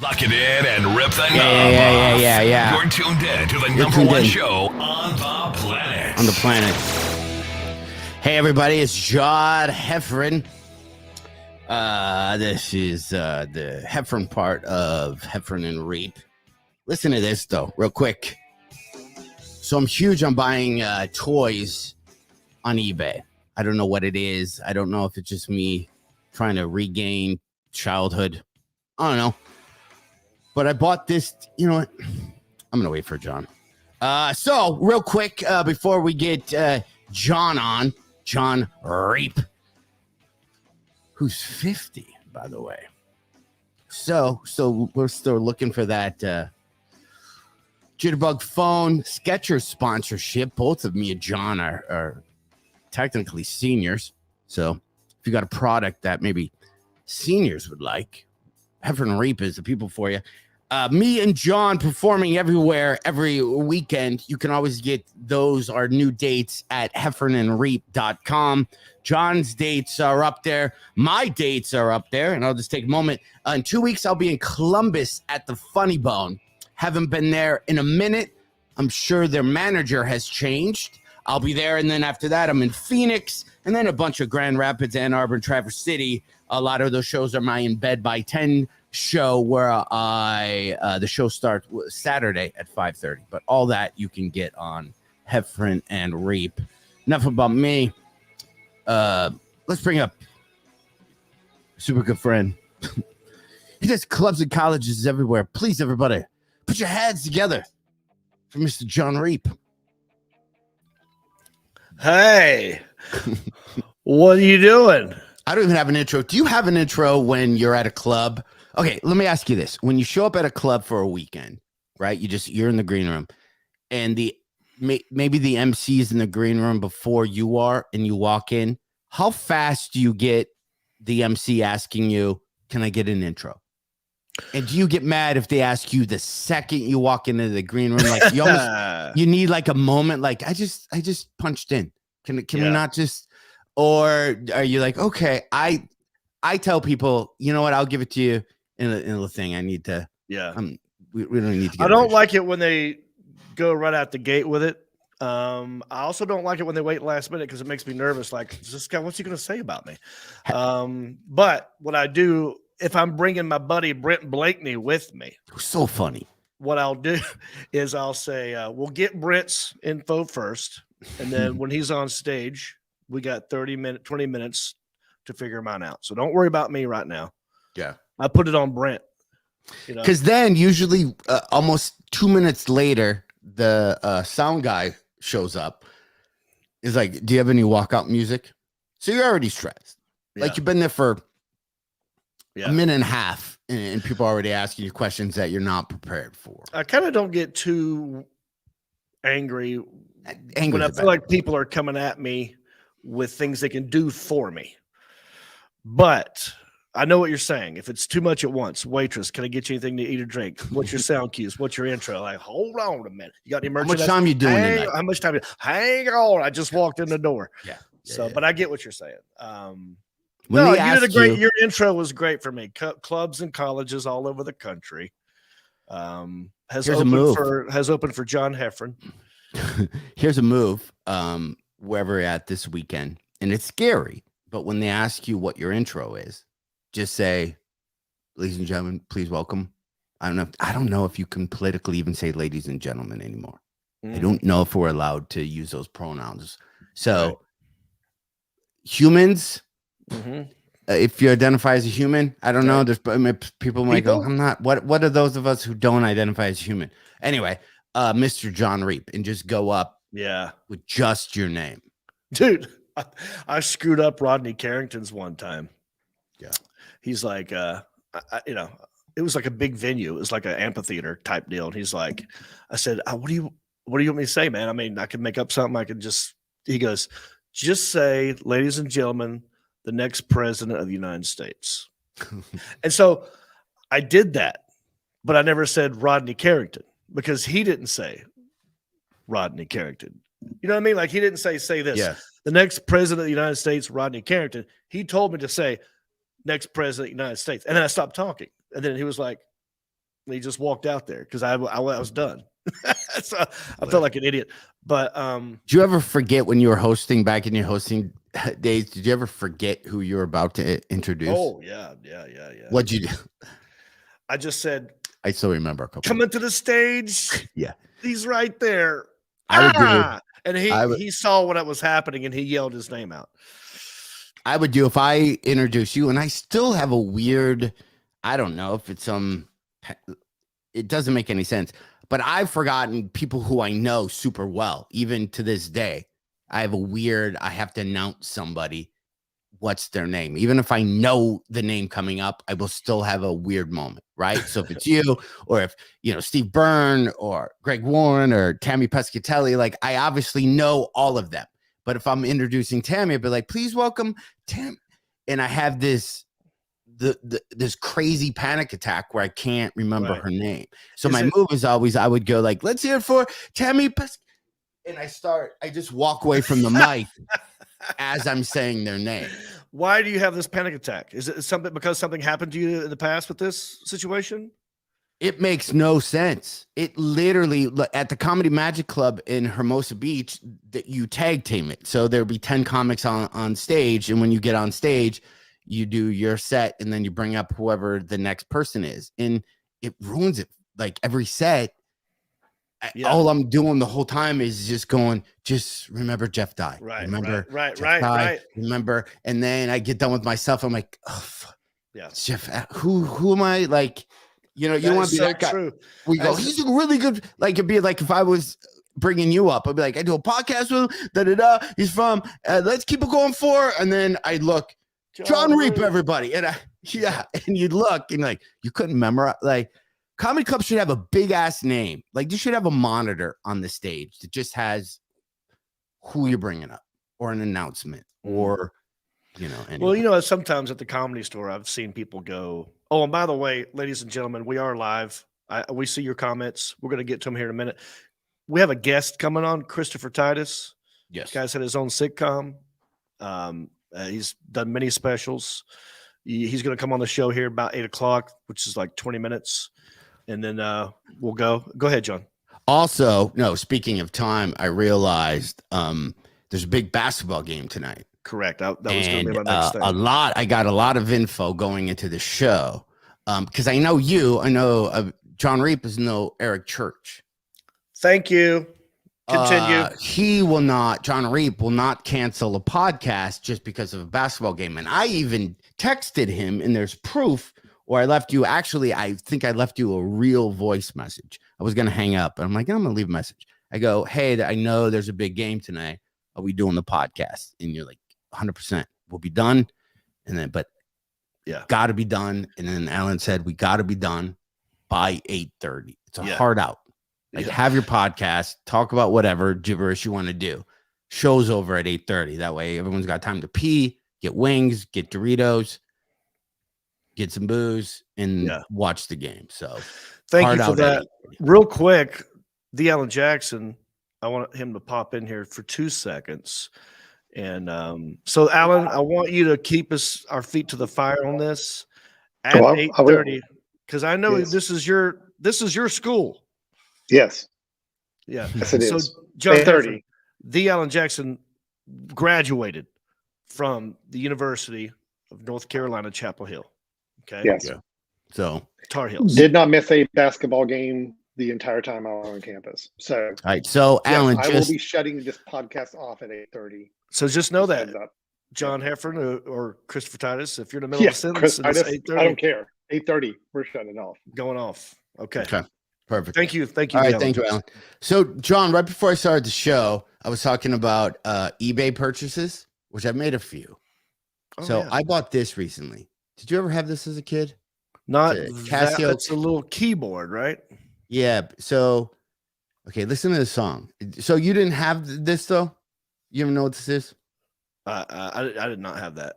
Lock it in and rip the knob Yeah. You're tuned in to the number one show on the planet. On the planet. Hey, everybody, it's John Heffron. This is the Heffron part of Heffron and Reep. Listen to this, though, real quick. So I'm huge on buying toys on eBay. I don't know what it is. I don't know if it's just me trying to regain childhood. I don't know. But I bought this, you know what? I'm going to wait for John. So, real quick, before we get John on, Jon Reep, who's 50, by the way. So we're still looking for that Jitterbug phone Skechers sponsorship. Both of me and John are technically seniors. So, if you got a product that maybe seniors would like, Heffron and Reep is the people for you. Me and John performing everywhere every weekend. You can always get our new dates at heffronandreep.com. John's dates are up there. My dates are up there. And I'll just take a moment. In 2 weeks, I'll be in Columbus at the Funny Bone. Haven't been there in a minute. I'm sure their manager has changed. I'll be there. And then after that, I'm in Phoenix. And then a bunch of Grand Rapids, Ann Arbor, and Traverse City. A lot of those shows are my In Bed by 10 show where the show starts Saturday at 5:30. But all that you can get on Heffron and Reep. Enough about me. Let's bring up a super good friend. He does clubs and colleges everywhere. Please, everybody, put your hands together for Mr. Jon Reep. Hey, what are you doing? I don't even have an intro. Do you have an intro when you're at a club? Okay, let me ask you this. When you show up at a club for a weekend, right? You're in the green room and maybe the MC is in the green room before you are and you walk in. How fast do you get the MC asking you, can I get an intro? And do you get mad if they ask you the second you walk into the green room? Like you need like a moment, like I just punched in. Can we not just, or are you like, okay, I tell people, you know what, I'll give it to you in a thing. I need to, we don't need to get I don't like it when they go right out the gate with it. I also don't like it when they wait last minute because it makes me nervous. Like, is this guy, what's he going to say about me? But what I do, if I'm bringing my buddy Brent Blakeney with me, so funny. What I'll do is I'll say, we'll get Brent's info first. And then when he's on stage, we got 20 minutes to figure mine out. So don't worry about me right now. Yeah. I put it on Brent. Because then usually almost 2 minutes later, the sound guy shows up. He's like, do you have any walkout music? So you're already stressed. Yeah. Like you've been there for a minute and a half and people are already asking you questions that you're not prepared for. I kind of don't get too angry when I feel like people are coming at me with things they can do for me. But I know what you're saying. If it's too much at once, waitress, can I get you anything to eat or drink? What's your sound cues? What's your intro? Like, hold on a minute. You got any merchandise? How much time you doing tonight? How much time? Hang on. I just walked in the door. Yeah. But I get what you're saying. You did a great. Your intro was great for me. Clubs and colleges all over the country. Has opened for John Heffron. Here's a move. Wherever you're at this weekend, and it's scary. But when they ask you what your intro is, just say, ladies and gentlemen, please welcome. I don't know if you can politically even say ladies and gentlemen anymore. I don't know if we're allowed to use those pronouns. So humans, if you identify as a human, I don't know. There's people might go, I'm not. What are those of us who don't identify as human? Anyway, Mr. Jon Reep, and just go up with just your name. Dude, I screwed up Rodney Carrington's one time. Yeah. He's like, it was like a big venue. It was like an amphitheater type deal. And he's like, I said, what do you want me to say, man? I mean, I could make up something. He goes, just say, ladies and gentlemen, the next president of the United States. And so I did that, but I never said Rodney Carrington because he didn't say Rodney Carrington. You know what I mean? Like he didn't say this. Yeah. The next president of the United States, Rodney Carrington. He told me to say next president of the United States. And then I stopped talking. And then he was like, And he just walked out there because I was done. So I felt like an idiot. But did you ever forget when you were hosting back in your hosting days? Did you ever forget who you were about to introduce? oh yeah. What'd you do? I just said, I still remember a couple. coming to the stage. Yeah. He's right there. I would do. And he saw what was happening and he yelled his name out. I would do if I introduce you, and I still have a weird, I don't know if it's it doesn't make any sense, but I've forgotten people who I know super well, even to this day. I have I have to announce somebody, what's their name. Even if I know the name coming up, I will still have a weird moment, right? So if it's you, or if, Steve Byrne or Greg Warren or Tammy Pescatelli, like I obviously know all of them. But if I'm introducing Tammy, I'd be like, please welcome Tam. And I have this crazy panic attack where I can't remember her name. So my move is always, I would go like, let's hear it for Tammy and I just walk away from the mic as I'm saying their name. Why do you have this panic attack? Is it something because something happened to you in the past with this situation? It makes no sense. It literally, at the Comedy Magic Club in Hermosa Beach, that you tag team it. So there'll be 10 comics on stage. And when you get on stage, you do your set and then you bring up whoever the next person is. And it ruins it. Like every set, all I'm doing the whole time is just going, just remember Jeff died. Right. Remember, Right. Remember. And then I get done with my stuff. I'm like, oh, yeah, Jeff, who am I? Like, you don't want to be that guy. True. We go, he's a really good, like, it'd be like if I was bringing you up, I'd be like, I do a podcast with him, he's from, let's keep it going for, and then I look, Jon Reep, everybody. And and you'd look, and like, you couldn't memorize, like, comedy clubs should have a big ass name. Like, you should have a monitor on the stage that just has who you're bringing up, or an announcement, or, anyway. Well, sometimes at the Comedy Store, I've seen people go, oh, and by the way, ladies and gentlemen, we are live. We see your comments. We're going to get to them here in a minute. We have a guest coming on, Christopher Titus. Yes. This guy's had his own sitcom. He's done many specials. He's going to come on the show here about 8:00, which is like 20 minutes. And then we'll go. Go ahead, John. Also, no, speaking of time, I realized there's a big basketball game tonight. Correct. That was going to be my next thing. I got a lot of info going into the show because I know Jon Reep is no Eric Church. Thank you. Continue. Jon Reep will not cancel a podcast just because of a basketball game. And I even texted him, and there's proof, or I think I left you a real voice message. I was going to hang up, and I'm like, I'm going to leave a message. I go, hey, I know there's a big game tonight. Are we doing the podcast? And you're like, 100%. We'll be done. And then, got to be done. And then Alan said, we got to be done by 8:30. It's a hard out. Like, have your podcast, talk about whatever gibberish you want to do. Show's over at 8:30. That way everyone's got time to pee, get wings, get Doritos, get some booze, and watch the game. So thank you for that. Real quick, the Alan Jackson, I want him to pop in here for 2 seconds. And so, Alan, I want you to keep our feet to the fire on this at 8:30, because I know this is your school. Yes. Yeah. Yes, it is. So, John, 8:30. The Alan Jackson graduated from the University of North Carolina, Chapel Hill. Okay. Yes. Yeah. So Tar Heels. Did not miss a basketball game the entire time I was on campus. So, all right. So, Alan, I will be shutting this podcast off at 8:30. So just know that, John Heffron or Christopher Titus, if you're in the middle of a sentence, Chris Titus, 8:30, I don't care. 8:30, we're shutting it off. Going off. Okay. Perfect. Thank you. All right, thank you, Alan. So, John, right before I started the show, I was talking about eBay purchases, which I've made a few. I bought this recently. Did you ever have this as a kid? Not Casio. It's a little keyboard, right? Yeah. So, okay, listen to this song. So you didn't have this though? You even know what this is? I did not have that.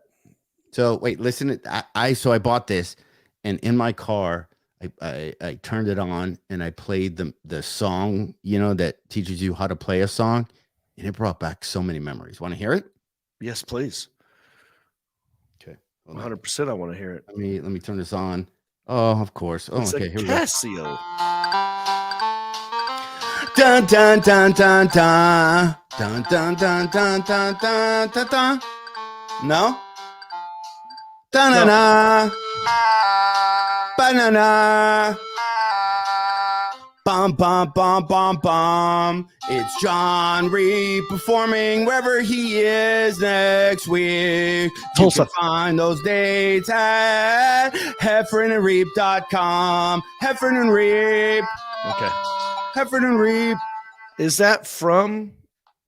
So wait, listen. I bought this, and in my car, I turned it on and I played the song, that teaches you how to play a song, and it brought back so many memories. Want to hear it? Yes, please. Okay. 100%. I want to hear it. Let me turn this on. Oh, of course. Oh, It's okay. a Here we go. Casio. Dun dun dun dun dun dun dun dun dun dun dun dun dun. No. Dun No. na banana. Bum bum bum bum bum. It's Jon Reep performing wherever he is next week. Tulsa. You can find those dates at heffronandreep.com. Heffron and Reep. Okay. Heffron and Reep. Is that from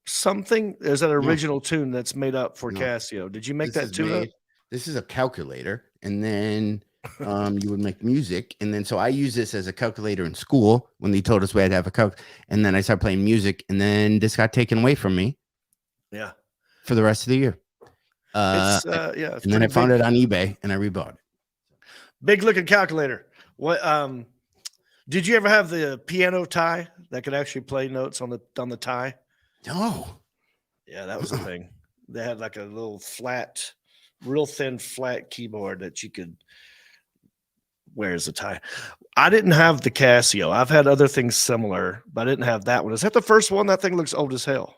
something? Is that an No. original tune that's made up for No. Casio? Did you make This that is tune up? made- This is a calculator, and then you would make music, and then so I use this as a calculator in school when they told us we had to have a calc, and then I started playing music, and then this got taken away from me Yeah. for the rest of the year. It's And then I found it on eBay, and I rebought it. Big looking calculator. What did you ever have the piano tie that could actually play notes on the tie? No, Yeah, that was a thing. They had like a little flat, real thin flat keyboard that you could. Where's the tie? I didn't have the Casio. I've had other things similar, but I didn't have that one. Is that the first one? That thing looks old as hell.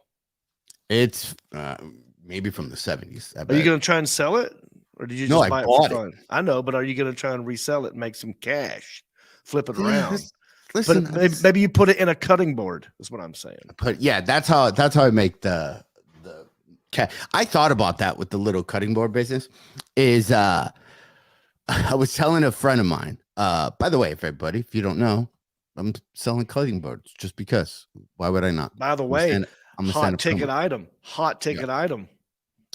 it's maybe from the 70s. I Are you bet. going to try and sell it, or did you No, just I buy it bought for fun? I know, but are you going to try and resell it and make some cash, flip it around? Listen, But maybe you put it in a cutting board. Is what I'm saying. but yeah, that's how I make the cat. I thought about that with the little cutting board business. Is I was telling a friend of mine. By the way, everybody, if you don't know, I'm selling cutting boards just because. Why would I not? By the way, I'm a hot stand-up ticket comedian. item. Hot ticket item.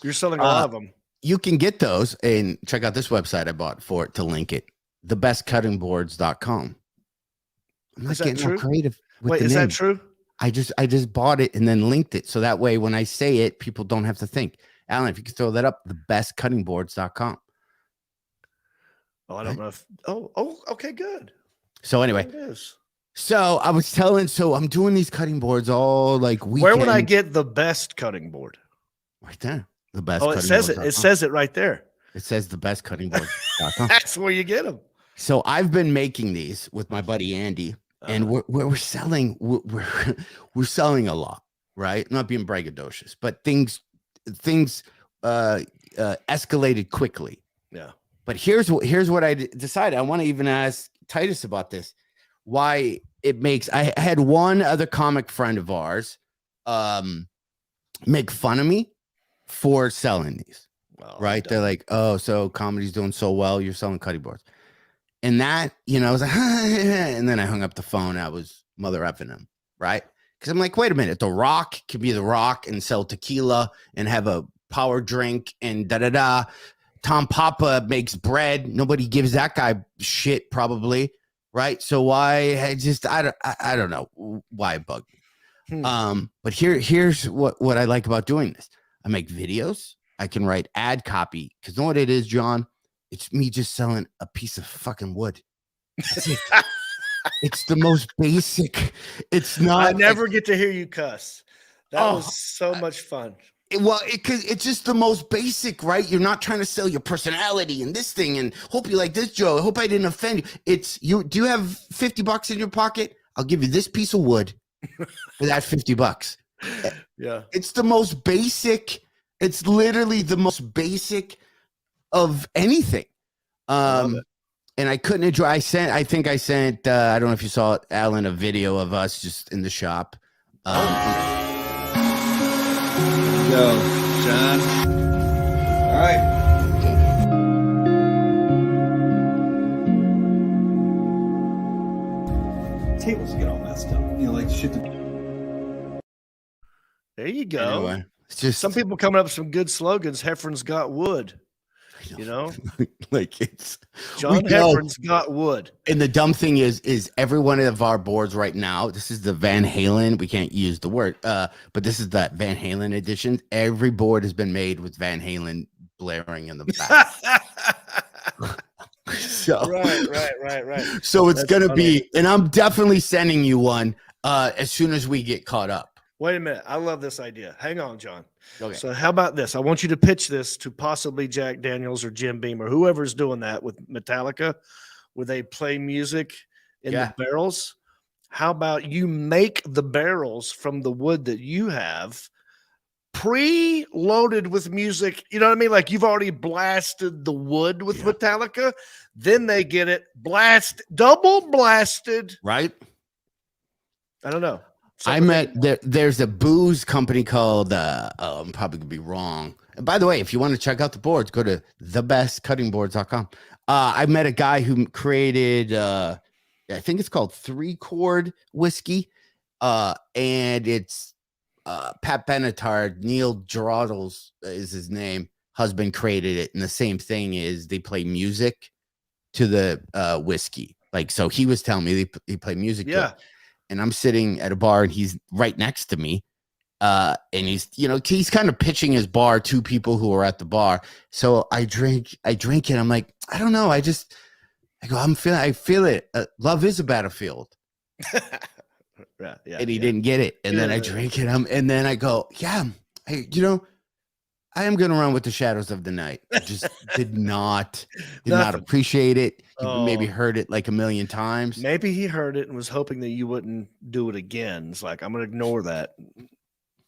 You're selling a lot of them. You can get those and check out this website I bought for it to link it. Thebestcuttingboards.com. I'm not Is that getting all true? creative. With Wait, the is name. that true? I just bought it and then linked it. So that way when I say it, people don't have to think. Alan, if you could throw that up, thebestcuttingboards.com. Oh, I don't know if. Oh, okay, good. So anyway, There it is. so I was telling, so I'm doing these cutting boards all like weekend. Where would I get the best cutting board? Right there? The best. Oh, it says it. It says it right there. It says thebestcuttingboards.com. That's where you get them. So I've been making these with my buddy Andy, and we're selling. We're selling a lot, right? Not being braggadocious, but things escalated quickly. Yeah. But here's what I decided. I want to even ask Titus about this. Why it makes I had one other comic friend of ours make fun of me for selling these. Well, Right? They're like, oh, so comedy's doing so well, you're selling cutting boards. And that, I was like, and then I hung up the phone. I was mother effing him, right? Because I'm like, wait a minute, The Rock can be The Rock and sell tequila and have a power drink and da-da-da. Tom Papa makes bread. Nobody gives that guy shit, probably, right? So why? I don't know why it bugged me. But here's what I like about doing this. I make videos. I can write ad copy because know what it is, John? It's me just selling a piece of fucking wood. It's the most basic. It's not. I never get to hear you cuss. That was so much fun. It's just the most basic, right? You're not trying to sell your personality and this thing and hope you like this, Joe. I hope I didn't offend you. It's you. Do you have $50 in your pocket? I'll give you this piece of wood for that $50. Yeah. It's the most basic. It's literally the most basic of anything. And I couldn't enjoy. I think I sent. I don't know if you saw it, Alan, a video of us just in the shop. Go, John. All right. Tables get all messed up. Like shit. There you go. Anyway, it's just Some people coming up with some good slogans. Heffron's got wood. like it's John Heffron's got wood. And the dumb thing is every one of our boards right now, this is the Van Halen. We can't use the word, but this is the Van Halen edition. Every board has been made with Van Halen blaring in the back. So, Right. So it's That's going to funny. be, and I'm definitely sending you one as soon as we get caught up. Wait a minute. I love this idea. Hang on, John. Okay. So how about this? I want you to pitch this to possibly Jack Daniels or Jim Beam or whoever's doing that with Metallica. where they play music in Yeah. the barrels. How about you make the barrels from the wood that you have pre-loaded with music? You know what I mean? Like you've already blasted the wood with Metallica. Then they get it double blasted. Right. I don't know. There's a booze company called I'm probably gonna be wrong. And by the way, if you want to check out the boards, go to thebestcuttingboards.com. I met a guy who created I think it's called 3-chord whiskey. And it's Pat Benatar, Neil Gerardles is his name. Husband created it, and the same thing is they play music to the whiskey. Like, so he was telling me he played music. Yeah. And I'm sitting at a bar and he's right next to me. And he's kind of pitching his bar to people who are at the bar. So I drink it. I'm like, I don't know. I go, I feel it. Love is a battlefield. Yeah. And he didn't get it. And then I drink it. And then I go, yeah, I am going to run with the shadows of the night. I just did not appreciate it. He maybe heard it like a million times. Maybe he heard it and was hoping that you wouldn't do it again. It's like, I'm going to ignore that.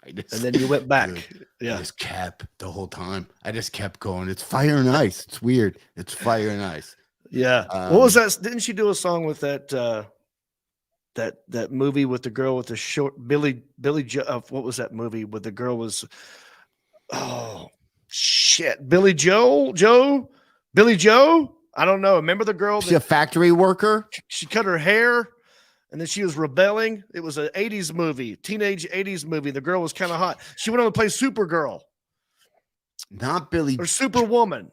And then you went back. Dude, yeah. I just kept the whole time. I just kept going. It's fire and ice. It's weird. It's fire and ice. Yeah. What was that? Didn't she do a song with that that movie with the girl with the short Billy Joe? What was that movie where the girl was? Oh shit, Billy Joe. I don't know. Remember the girl? She's a factory worker. She cut her hair, and then she was rebelling. It was an '80s movie, teenage '80s movie. The girl was kind of hot. She went on to play Supergirl. Not Billy or Superwoman.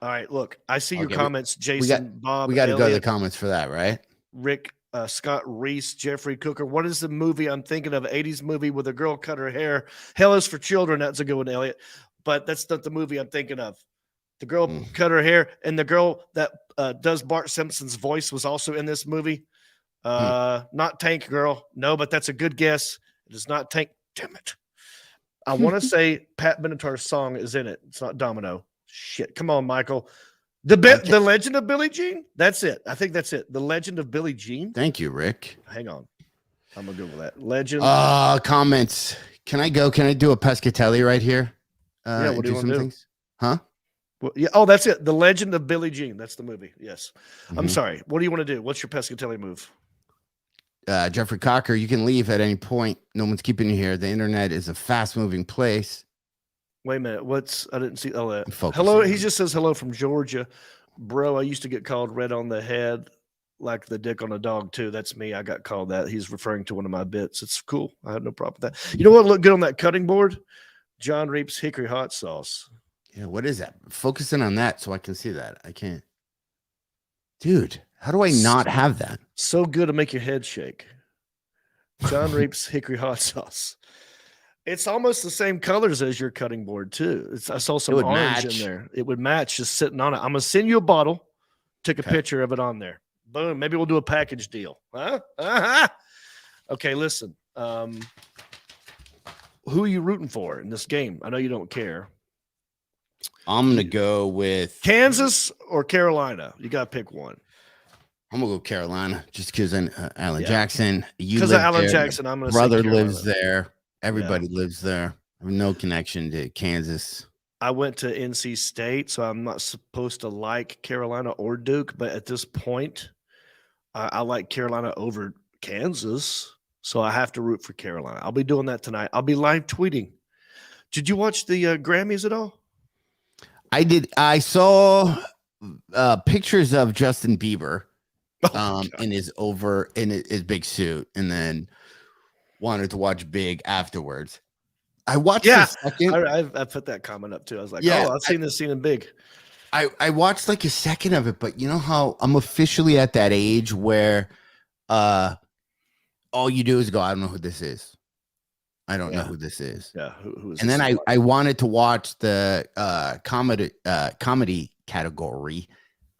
All right, look, I see your comments, Jason, Bob. We got to go to the comments for that, right? Rick, Scott Reese, Jeffrey Cooker. What is the movie I'm thinking of? 80s movie where the girl cut her hair. Hell is for Children. That's a good one, Elliot. But that's not the movie I'm thinking of. The girl cut her hair, and the girl that does Bart Simpson's voice was also in this movie. Not Tank Girl. No, but that's a good guess. It is not Tank. Damn it. I want to say Pat Benatar's song is in it. It's not Domino. Shit. Come on, Michael. The Legend of Billie Jean? That's it. I think that's it. The Legend of Billie Jean. Thank you, Rick. Hang on. I'm going to Google that. Legend. Comments. Can I go? Can I do a Pescatelli right here? Yeah, what do you want to do? Things? Huh? Well, yeah. Oh, that's it. The Legend of Billie Jean. That's the movie. Yes. I'm sorry. What do you want to do? What's your Pescatelli move? Jeffrey Cocker, you can leave at any point. No one's keeping you here. The internet is a fast-moving place. Wait a minute. I didn't see all that. Hello. He just says hello from Georgia. Bro, I used to get called red on the head like the dick on a dog too. That's me. I got called that. He's referring to one of my bits. It's cool. I had no problem with that. You know what looked good on that cutting board? Jon Reep's hickory hot sauce. Yeah, what is that? Focusing on that so I can see that. I can't. Dude, how do I not have that? So good to make your head shake. Jon Reep's hickory hot sauce. It's almost the same colors as your cutting board too. I saw some orange in there. It would match just sitting on it. I'm gonna send you a bottle. Take a picture of it on there. Boom. Maybe we'll do a package deal. Huh? Okay, listen. Who are you rooting for in this game? I know you don't care. I'm gonna go with Kansas or Carolina. You gotta pick one. I'm gonna go Carolina just because Alan Jackson. Because of Alan Jackson, I'm gonna brother say Carolina. lives there. Everybody lives there. I have no connection to Kansas. I went to NC State, so I'm not supposed to like Carolina or Duke, but at this point, I like Carolina over Kansas, so I have to root for Carolina. I'll be doing that tonight. I'll be live tweeting. Did you watch the Grammys at all? I did. I saw pictures of Justin Bieber in his big suit, and then wanted to watch Big afterwards. I watched the second. I put that comment up too. I was like, I've seen this scene in Big. I watched like a second of it, but you know how I'm officially at that age where all you do is go, I don't know who this is. I don't know who this is. Yeah, who is and this? then I wanted to watch the comedy category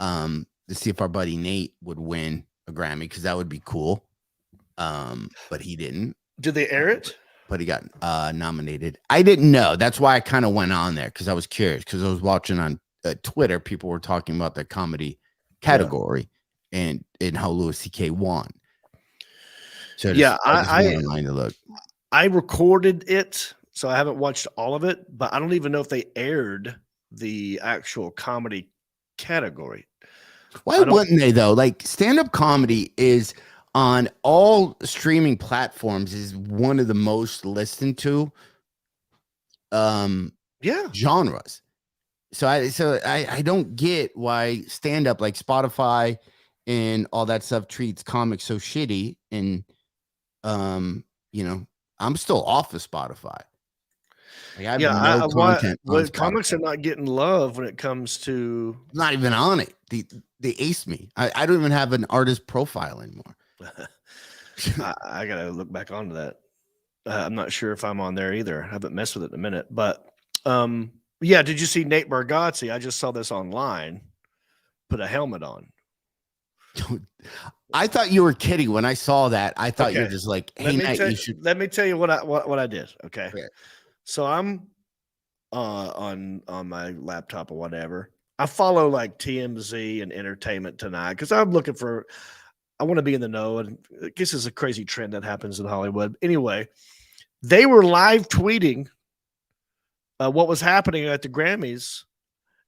to see if our buddy Nate would win a Grammy, because that would be cool. But he didn't. Did they air it? But he got nominated. I didn't know. That's why I kind of went on there, because I was curious, because I was watching on Twitter. People were talking about the comedy category, and how Louis C.K. won. So Yeah, I just online to look. I recorded it, so I haven't watched all of it, but I don't even know if they aired the actual comedy category. Why wouldn't they though? Like stand-up comedy is on all streaming platforms is one of the most listened to genres. So I don't get why stand-up like Spotify and all that stuff treats comics so shitty. And you know, I'm still off of Spotify. Like, I have no content on comics are not getting love when it comes to not even on it. They ace me. I don't even have an artist profile anymore. I gotta look back onto that. I'm not sure if I'm on there either. I haven't messed with it in a minute, but yeah. Did you see Nate Bargatze? I just saw this online. Put a helmet on. I thought you were kidding when I saw that. I thought you're just like, hey, Nate, you should. Let me tell you what I did. Okay. So I'm on my laptop or whatever. I follow like TMZ and Entertainment Tonight because I'm looking for. I want to be in the know, and I guess it's a crazy trend that happens in Hollywood. Anyway, they were live tweeting what was happening at the Grammys,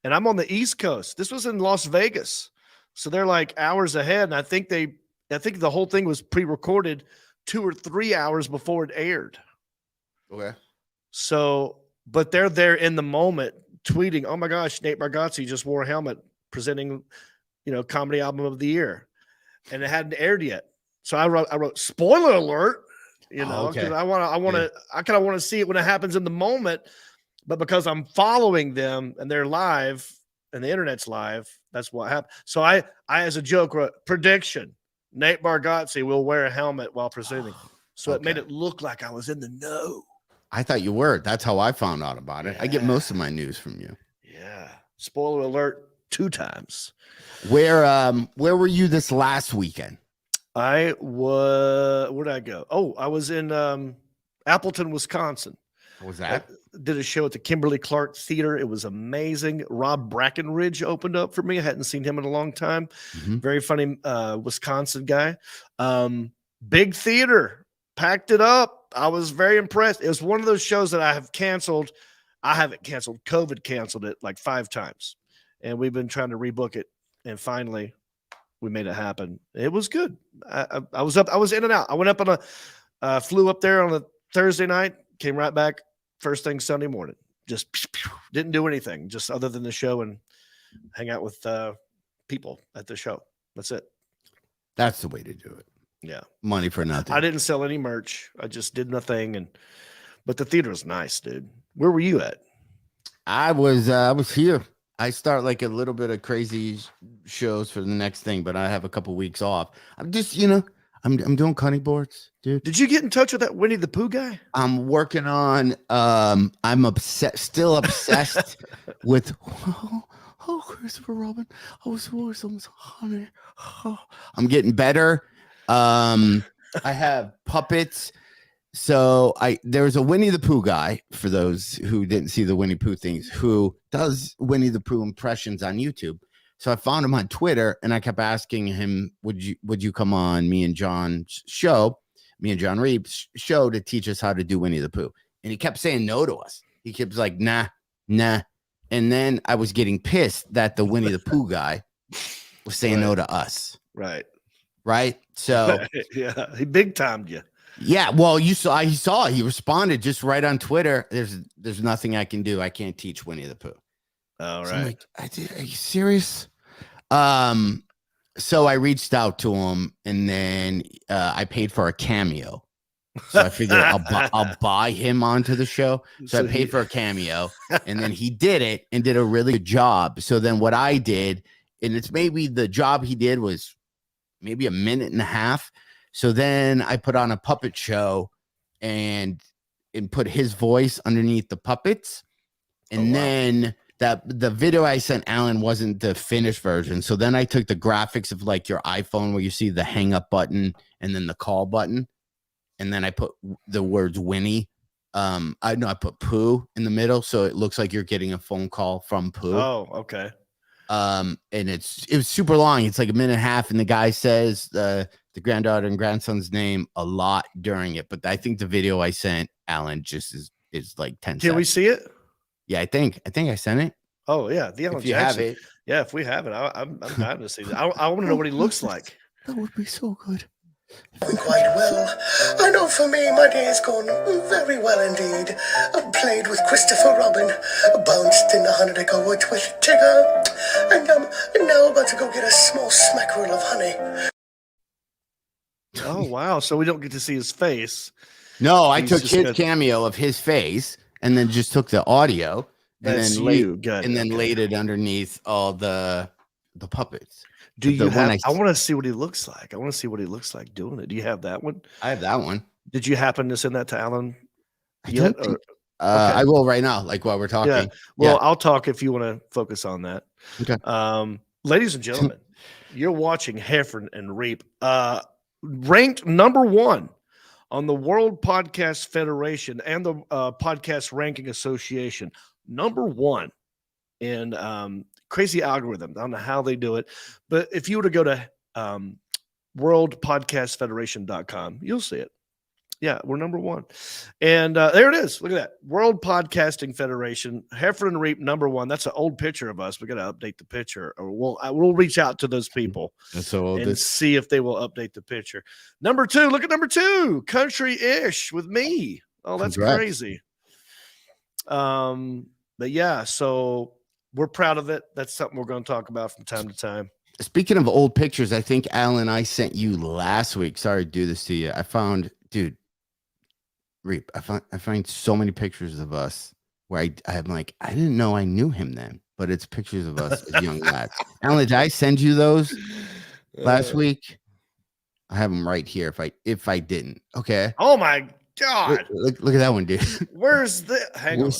and I'm on the East Coast. This was in Las Vegas, so they're like hours ahead. And I think the whole thing was pre-recorded 2 or 3 hours before it aired. Okay. So, but they're there in the moment tweeting, "Oh my gosh, Nate Bargatze just wore a helmet presenting, comedy album of the year." And it hadn't aired yet. So I wrote spoiler alert, because I kind of want to see it when it happens in the moment. But because I'm following them and they're live and the internet's live, that's what happened. So I as a joke wrote prediction, Nate Bargatze will wear a helmet while presenting. So it made it look like I was in the know. I thought you were. That's how I found out about it. Yeah. I get most of my news from you. Yeah. Spoiler alert 2 times. Where were you this last weekend? Where'd I go? Oh, I was in Appleton, Wisconsin. What was that? I did a show at the Kimberly Clark Theater. It was amazing. Rob Brackenridge opened up for me. I hadn't seen him in a long time. Mm-hmm. Very funny Wisconsin guy. Big theater, packed it up. I was very impressed. It was one of those shows that I have canceled. I haven't canceled. COVID canceled it like 5 times. And we've been trying to rebook it. And finally, we made it happen. It was good. I was up. I was in and out. I went up on flew up there on a Thursday night, came right back first thing Sunday morning. Just didn't do anything, just other than the show and hang out with people at the show. That's it. That's the way to do it. Yeah. Money for nothing. I didn't sell any merch. I just did nothing. But the theater was nice, dude. Where were you at? I was here. I start like a little bit of crazy shows for the next thing, but I have a couple weeks off. I'm just, I'm doing cutting boards, dude. Did you get in touch with that Winnie the Pooh guy? I'm working on, I'm still obsessed with, Christopher Robin. Oh, honey. Oh. I'm getting better. I have puppets. So there's a Winnie the Pooh guy, for those who didn't see the Winnie Pooh things, who does Winnie the Pooh impressions on YouTube. So I found him on Twitter and I kept asking him, would you come on me and Jon Reep's show to teach us how to do Winnie the Pooh? And he kept saying no to us. He kept like, nah. And then I was getting pissed that the Winnie the Pooh guy was saying no to us. Right. So yeah, he big timed you. Yeah, well, he saw. He responded just right on Twitter. There's nothing I can do. I can't teach Winnie the Pooh. All so right. I'm like, are you serious? So I reached out to him, and then I paid for a cameo. So I figured I'll buy him onto the show. So I paid for a cameo, and then he did it and did a really good job. So then what I did, and it's maybe the job he did was maybe a minute and a half. So then I put on a puppet show and put his voice underneath the puppets. And then the video I sent Alan wasn't the finished version. So then I took the graphics of like your iPhone where you see the hang up button and then the call button. And then I put the words Winnie. I put Pooh in the middle. So it looks like you're getting a phone call from Pooh. Oh, okay. And it was super long. It's like a minute and a half, and the guy says the granddaughter and grandson's name a lot during it. But I think the video I sent Alan just is like 10 Can seconds. we see it? Yeah, I think I sent it. Oh yeah, the Alan If you Jackson. have it, Yeah, if we have it, I'm dying to see that. I want to know what he looks like. that would be so good. Quite well. I know for me, my day has gone very well indeed. I've played with Christopher Robin, bounced in the 100-acre woods with Tigger, and I'm now about to go get a small smackerel of honey. Oh wow! So we don't get to see his face. No, I He's took just his got- cameo of his face and then just took the audio and That's then you. Good. and then Okay. laid it underneath all the puppets. Do the you one have? I I want to see what he looks like. I want to see what he looks like doing it. Do you have that one? I have that one. Did you happen to send that to Alan? I yet, don't or- think, okay. I will right now, like while we're talking. Yeah. Well, I'll talk if you want to focus on that. Okay. Ladies and gentlemen, you're watching Heffron and Reep, ranked number 1 on the World Podcast Federation and the Podcast Ranking Association. Number 1 in crazy algorithm. I don't know how they do it, but if you were to go to worldpodcastfederation.com, you'll see it. Yeah, we're number 1. And there it is. Look at that. World Podcasting Federation, Heffron and Reep, number 1. That's an old picture of us. We got to update the picture, or we'll reach out to those people That's so old. and see if they will update the picture. Number 2, look at number 2, Country-ish with me. Oh, that's Congrats. crazy. But yeah, so we're proud of it. That's something we're going to talk about from time to time. Speaking of old pictures, I think Alan, I sent you last week. Sorry to do this to you. I found, dude, Reep, I find so many pictures of us where I'm like, I didn't know I knew him then, but it's pictures of us as young lads. Alan, did I send you those last week? I have them right here. If I didn't, okay. Oh my God. Look at that one, dude. Where's the hang on?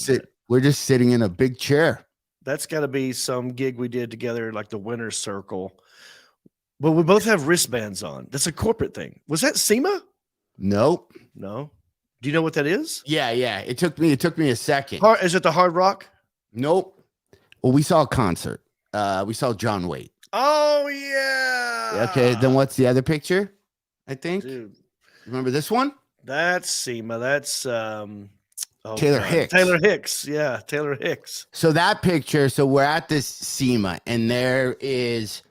We're just sitting in a big chair. That's got to be some gig we did together, like the Winner's Circle. But we both have wristbands on. That's a corporate thing. Was that SEMA? Nope. No. Do you know what that is? Yeah. It took me a second. Is it the Hard Rock? Nope. Well, we saw a concert. We saw John Waite. Oh yeah. Okay, then what's the other picture? I think. Dude, Remember this one? that's SEMA. That's Taylor Hicks. Taylor Hicks. Yeah, Taylor Hicks. So that picture, so we're at this SEMA, and there is,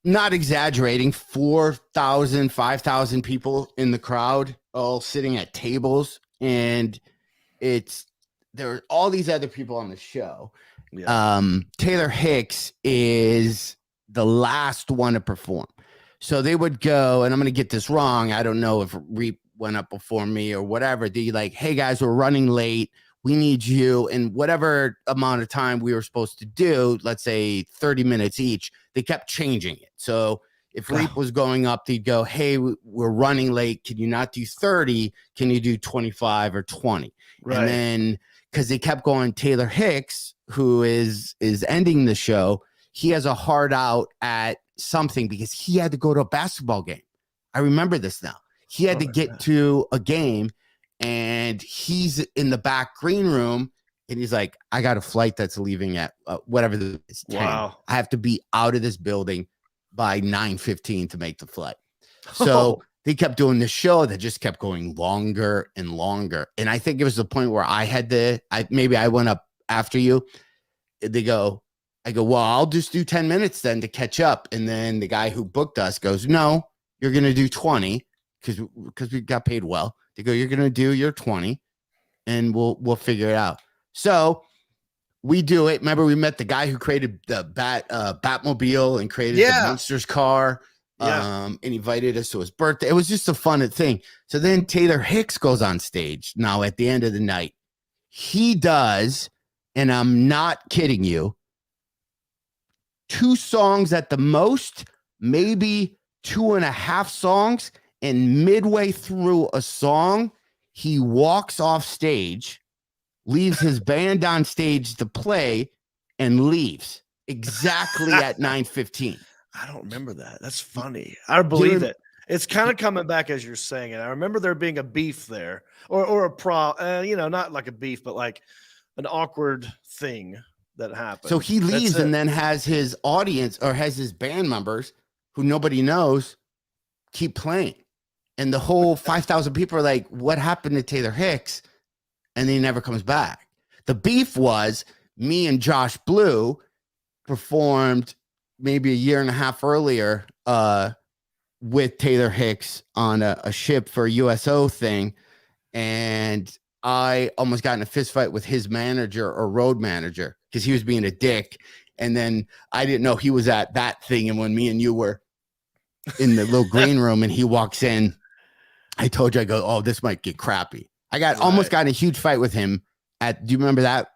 not exaggerating, 4,000, 5,000 people in the crowd, all sitting at tables, and there are all these other people on the show. Yeah. Taylor Hicks is the last one to perform. So they would go, and I'm going to get this wrong. I don't know if Reep went up before me or whatever. They like, hey guys, we're running late. We need you. And whatever amount of time we were supposed to do, let's say 30 minutes each, they kept changing it. So if Reep was going up, they'd go, hey, we're running late. Can you not do 30? Can you do 25 or 20? Right. And then, because they kept going, Taylor Hicks, who is ending the show, he has a hard out at something because he had to go to a basketball game. I remember this now. He had to get to a game, and he's in the back green room, and he's like, I got a flight that's leaving at whatever the is 10. Wow. I have to be out of this building by 9:15 to make the flight. So they kept doing the show that just kept going longer and longer. And I think it was the point where maybe I went up after you. I go, well, I'll just do 10 minutes then to catch up. And then the guy who booked us goes, no, you're going to do 20 because we got paid well. They go, you're going to do your 20 and we'll figure it out. So we do it. Remember, we met the guy who created the Batmobile and created the Monsters car. And invited us to his birthday. It was just a fun thing. So then Taylor Hicks goes on stage now at the end of the night. He does, and I'm not kidding you, 2 songs at the most, maybe 2.5 songs. And midway through a song, he walks off stage, leaves his band on stage to play, and leaves exactly at 9:15. I don't remember that. That's funny. I believe it. It's kind of coming back as you're saying it. I remember there being a beef there, or a not like a beef, but like an awkward thing that happened. So he leaves and then has his audience or has his band members who nobody knows keep playing. And the whole 5,000 people are like, what happened to Taylor Hicks? And then he never comes back. The beef was me and Josh Blue performed maybe a year and a half earlier with Taylor Hicks on a ship for a USO thing. And I almost got in a fist fight with his manager or road manager because he was being a dick. And then I didn't know he was at that thing. And when me and you were in the little green room and he walks in, I told you, I go, oh, this might get crappy. I almost got in a huge fight with him do you remember that?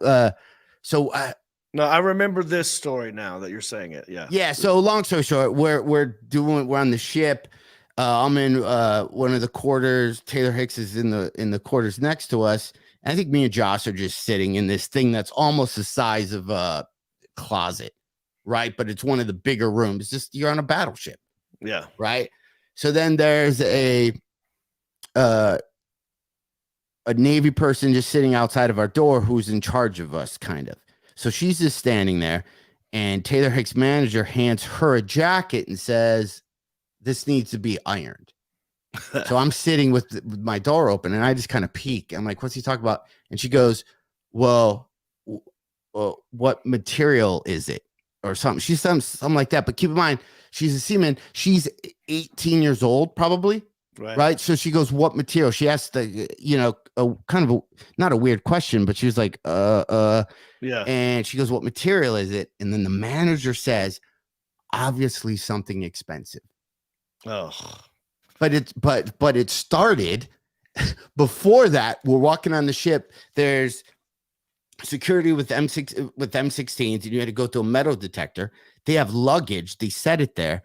No, I remember this story now that you're saying it. Yeah. Yeah. So long story short, we're on the ship. I'm in one of the quarters. Taylor Hicks is in the quarters next to us. And I think me and Josh are just sitting in this thing that's almost the size of a closet, right? But it's one of the bigger rooms. Just you're on a battleship. Yeah. Right. So then there's a Navy person just sitting outside of our door who's in charge of us, kind of. So she's just standing there, and Taylor Hicks' manager hands her a jacket and says, this needs to be ironed. So I'm sitting with my door open, and I just kind of peek. I'm like, what's he talking about? And she goes, well, what material is it? Or something. She's something like that. But keep in mind, she's a seaman. She's 18 years old, probably. Right. So she goes, what material? She asked kind of not a weird question, but she was like, yeah. And she goes, what material is it? And then the manager says, obviously something expensive. Oh, but it started before that. We're walking on the ship. There's security with M16s, and you had to go through a metal detector. They have luggage. They set it there.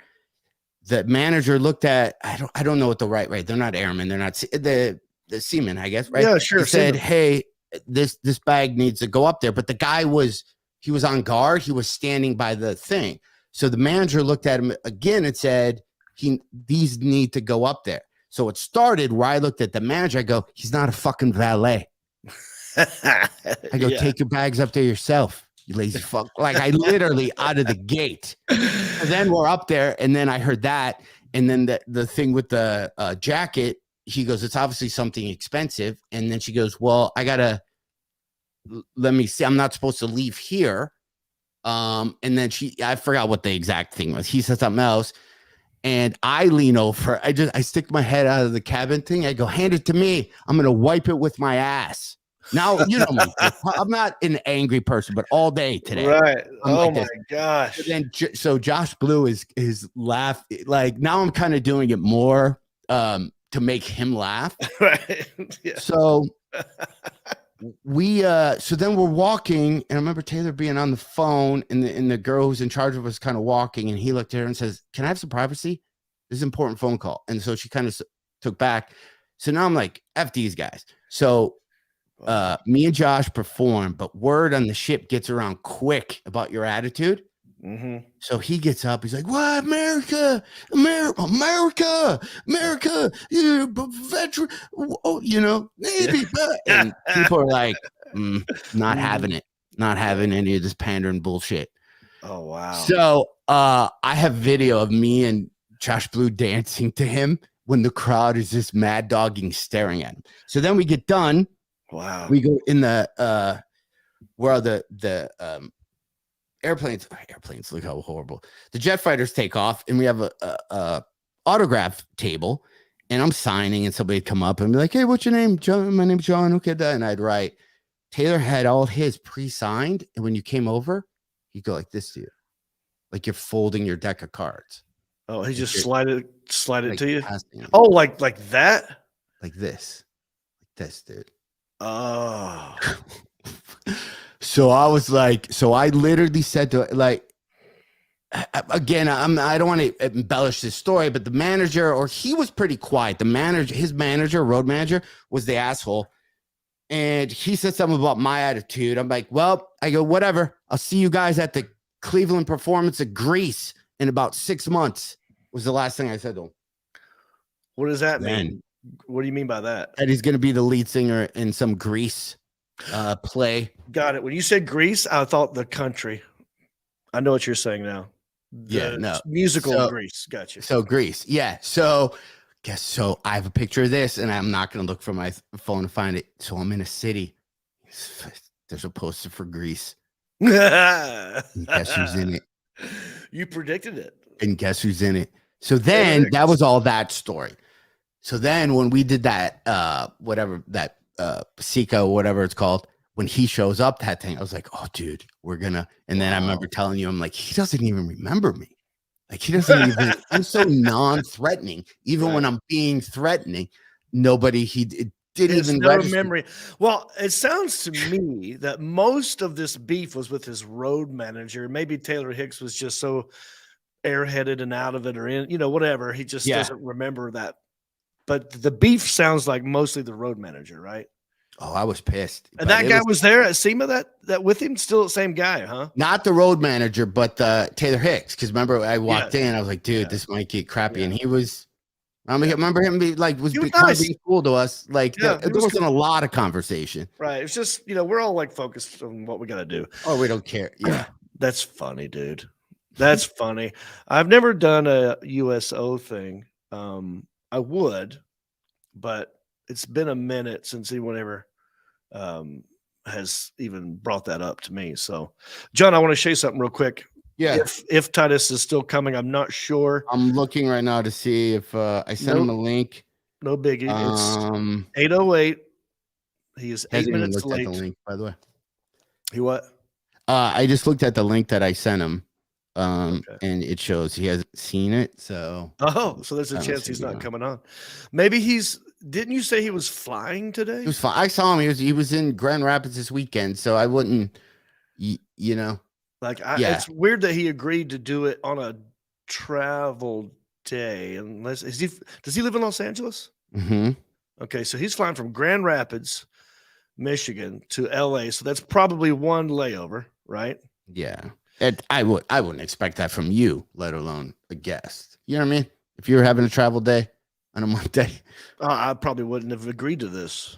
The manager looked at, I don't know what the right. They're not airmen. They're not the seamen, I guess. Right. Yeah, sure. He said, hey, this bag needs to go up there. But the guy was on guard. He was standing by the thing. So the manager looked at him again and said, these need to go up there. So it started where I looked at the manager. I go, he's not a fucking valet. I go, take your bags up there yourself, you lazy fuck. Like I literally out of the gate. And then we're up there, and then I heard that, and then the thing with the jacket. He goes, it's obviously something expensive. And then she goes, well, let me see. I'm not supposed to leave here. And then I forgot what the exact thing was. He said something else. And I lean over. I stick my head out of the cabin thing. I go, hand it to me. I'm going to wipe it with my ass. Now, you know me. I'm not an angry person, but all day today. Right. Oh my gosh. So Josh Blue is laugh. Like now I'm kind of doing it more to make him laugh. Right. Yeah. So so then we're walking, and I remember Taylor being on the phone, and the girl who's in charge of us kind of walking, and he looked at her and says, can I have some privacy? This is an important phone call. And so she kind of took back. So now I'm like, F these guys. So me and Josh perform, but word on the ship gets around quick about your attitude. Mm-hmm. So he gets up. He's like, "What, America, America, you veteran, Navy." And people are like, not having it, not having any of this pandering bullshit. Oh wow! So I have video of me and Josh Blue dancing to him when the crowd is just mad dogging, staring at him. So then we get done. Wow. We go in the where are the airplanes, look how horrible. The jet fighters take off, and we have a autograph table, and I'm signing, and somebody'd come up and be like, hey, what's your name? John. My name's John. Okay. And I'd write. Taylor had all his pre-signed, and when you came over, he'd go like this to you. Like you're folding your deck of cards. Oh, he just slide it like to you. Oh, like that? Like this. Like this, dude. Oh. So I was like, I literally said to like, again, I don't want to embellish this story, but the manager, or he was pretty quiet. His manager, road manager, was the asshole. And he said something about my attitude. I'm like, well, I go, whatever. I'll see you guys at the Cleveland performance of Grease in about 6 months, was the last thing I said to him. What does that mean? What do you mean by that? That he's going to be the lead singer in some Grease play. Got it. When you said Greece, I thought the country. I know what you're saying now. Yeah, no. Musical Greece. Gotcha. So Greece. Yeah. So I have a picture of this, and I'm not going to look for my phone to find it. So I'm in a city. There's a poster for Greece. And guess who's in it? You predicted it. And guess who's in it? So then that was all that story. So then when we did that, whatever that Sika, whatever it's called, when he shows up that thing, I was like, oh, dude, we're gonna. And then I remember telling you, I'm like, he doesn't even remember me. Like he doesn't even. I'm so non-threatening. Even when I'm being threatening, it didn't even no register. memory. Well, it sounds to me that most of this beef was with his road manager. Maybe Taylor Hicks was just so airheaded and out of it, or in, whatever. He just doesn't remember that. But the beef sounds like mostly the road manager, right? Oh, I was pissed. And that guy was there at SEMA that with him, still the same guy, huh? Not the road manager, but Taylor Hicks. Because remember, I walked in, I was like, dude, this might get crappy. And he was, I remember him being nice. Being cool to us. Like, there wasn't a lot of conversation. Right. It's just, we're all like focused on what we got to do. Oh, we don't care. Yeah. That's funny, dude. That's funny. I've never done a USO thing. I would, but it's been a minute since anyone ever has even brought that up to me. So, John, I want to show you something real quick. Yeah. If Titus is still coming, I'm not sure. I'm looking right now to see if I sent him a link. No biggie. It's 8:08. He is 8 minutes late. At the link, by the way. He what? I just looked at the link that I sent him. And it shows he hasn't seen it. So so there's a chance he's not coming on. Maybe didn't you say he was flying today? He was fine. I saw him. He was in Grand Rapids this weekend. So I wouldn't, it's weird that he agreed to do it on a travel day. Does he live in Los Angeles? Mm-hmm. Okay. So he's flying from Grand Rapids, Michigan to LA. So that's probably one layover, right? Yeah. I wouldn't expect that from you, let alone a guest. You know what I mean? If you were having a travel day on a Monday, I probably wouldn't have agreed to this.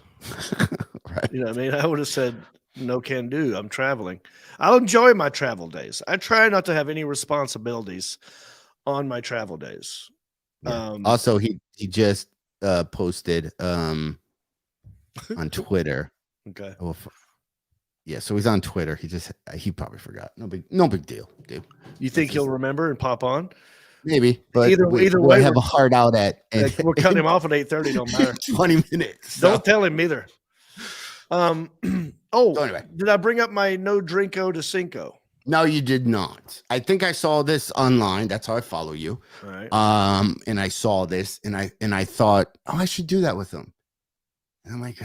Right? You know what I mean? I would have said, no can do. I'm traveling. I'll enjoy my travel days. I try not to have any responsibilities on my travel days. Yeah. Also, he just posted on Twitter. Okay. Yeah, so he's on Twitter. He probably forgot. No big deal, dude. You think he'll remember and pop on? Maybe, but either way, have a heart out at. We're cutting him off at 8:30. Don't matter. 20 minutes. So. Don't tell him either. Anyway, did I bring up my no drinko to Cinco? No, you did not. I think I saw this online. That's how I follow you. All right. And I saw this, and I thought, I should do that with him. And I'm like,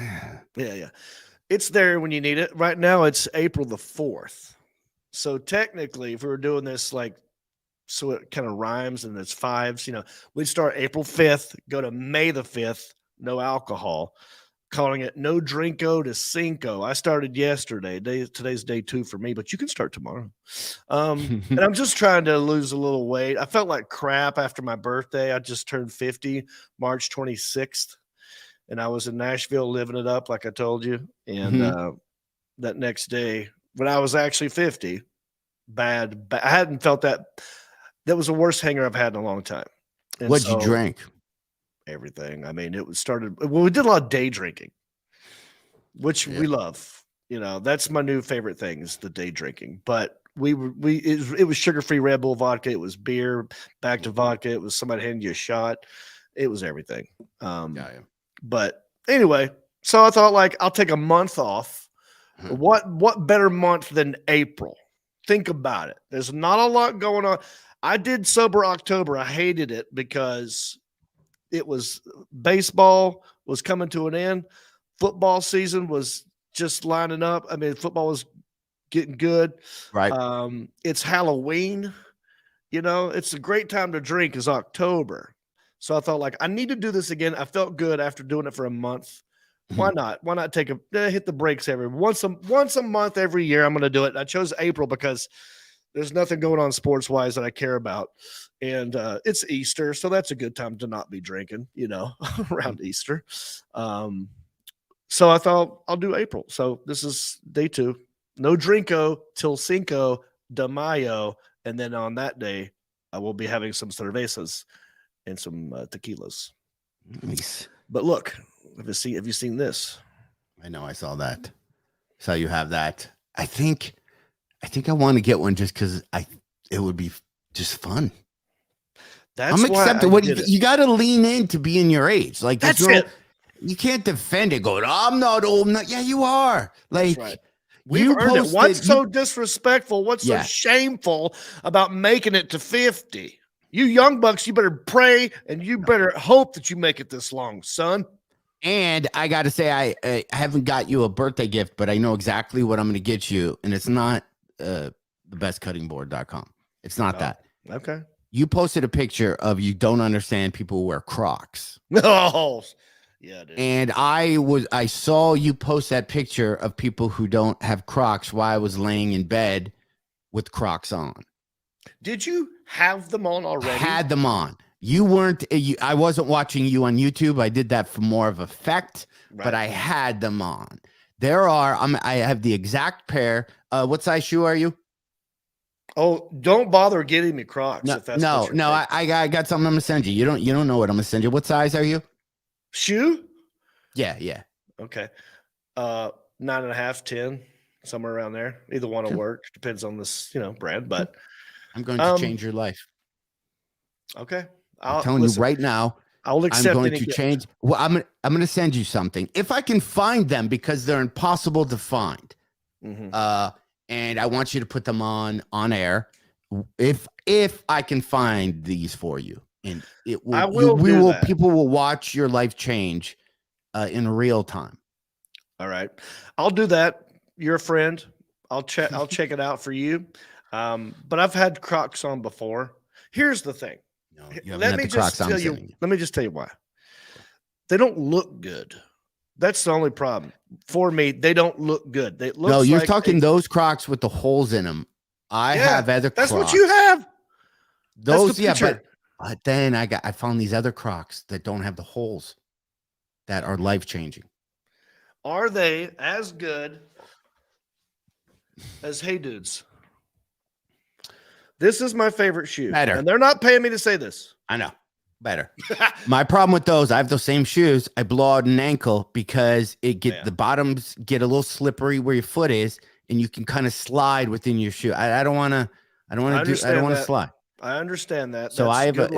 yeah. It's there when you need it. Right now, it's April the 4th. So technically, if we were doing this so it kind of rhymes and it's fives, we'd start April 5th, go to May the 5th, no alcohol, calling it no drinko to Cinco. I started yesterday. Today's day 2 for me, but you can start tomorrow. And I'm just trying to lose a little weight. I felt like crap after my birthday. I just turned 50, March 26th. And I was in Nashville living it up, like I told you. And that next day, when I was actually 50, bad. I hadn't felt that. That was the worst hanger I've had in a long time. And what'd you drink? Everything. I mean, we did a lot of day drinking, which we love. That's my new favorite thing is the day drinking. But it was sugar-free Red Bull vodka. It was beer, back to vodka. It was somebody handing you a shot. It was everything. But anyway, so I thought I'll take a month off. What better month than April? Think about it. There's not a lot going on. I did sober October. I hated it because it was baseball was coming to an end. Football season was just lining up. I mean, football was getting good. Right. It's Halloween. It's a great time to drink is October. So I thought I need to do this again. I felt good after doing it for a month. Why not? Why not hit the brakes once a month every year? I'm going to do it. I chose April because there's nothing going on sports wise that I care about. And it's Easter. So that's a good time to not be drinking, around Easter. So I thought I'll do April. So this is day 2. No Drinko till Cinco de Mayo. And then on that day, I will be having some cervezas and some tequilas. Nice. But look, have you seen this? I know I saw that. So you have that. I think I want to get one just because it would be just fun. That's I'm accepting what you got to lean in to be in your age. Like that's it. You can't defend it. Going, I'm not old. Yeah, you are. Like right. We've earned it. What's so disrespectful? What's so shameful about making it to 50? You young bucks, you better pray and you better hope that you make it this long, son. And I got to say, I haven't got you a birthday gift, but I know exactly what I'm going to get you. And it's not thebestcuttingboard.com. It's not that. Okay. You posted a picture of you don't understand people who wear Crocs. No. Yeah, dude. And I saw you post that picture of people who don't have Crocs while I was laying in bed with Crocs on. Did you have them on already? Had them on. You weren't. I wasn't watching you on YouTube. I did that for more of effect, but I had them on. I have the exact pair. What size shoe are you? Oh, don't bother getting me Crocs. No, if that's what you're I got something I'm gonna send you. You don't know what I'm gonna send you. What size are you? Shoe? Yeah. Okay. 9.5, 10, somewhere around there. Either one will work. Depends on this, brand. But I'm going to change your life. Okay. I'm telling you right now. I'll accept. I'm going to change. Well, I'm going to send you something if I can find them because they're impossible to find. Mm-hmm. And I want you to put them on air if I can find these for you. And it will. People will watch your life change in real time. All right, I'll do that. You're a friend. I'll check it out for you. But I've had Crocs on before. Here's the thing. No, let me just tell you why. They don't look good. That's the only problem for me. They don't look good. You're talking those Crocs with the holes in them. I have other Crocs. That's what you have. Those, but then I found these other Crocs that don't have the holes that are life-changing. Are they as good as Hey Dudes? This is my favorite shoe. Better. And they're not paying me to say this. I know. Better. My problem with those, I have those same shoes. I blow out an ankle because the bottoms get a little slippery where your foot is, and you can kind of slide within your shoe. I don't want to slide. I understand that. So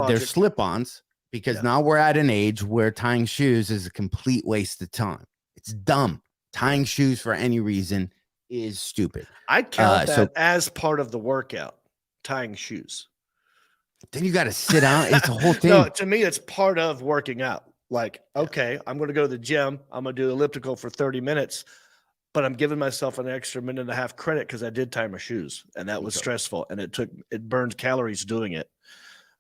they're slip-ons because now we're at an age where tying shoes is a complete waste of time. It's dumb. Tying shoes for any reason is stupid. I count that as part of the workout, tying shoes. Then you got to sit down. It's a whole thing. No, to me, it's part of working out. Like, okay, I'm going to go to the gym. I'm going to do elliptical for 30 minutes, but I'm giving myself an extra minute and a half credit because I did tie my shoes, and that was stressful, and it burned calories doing it.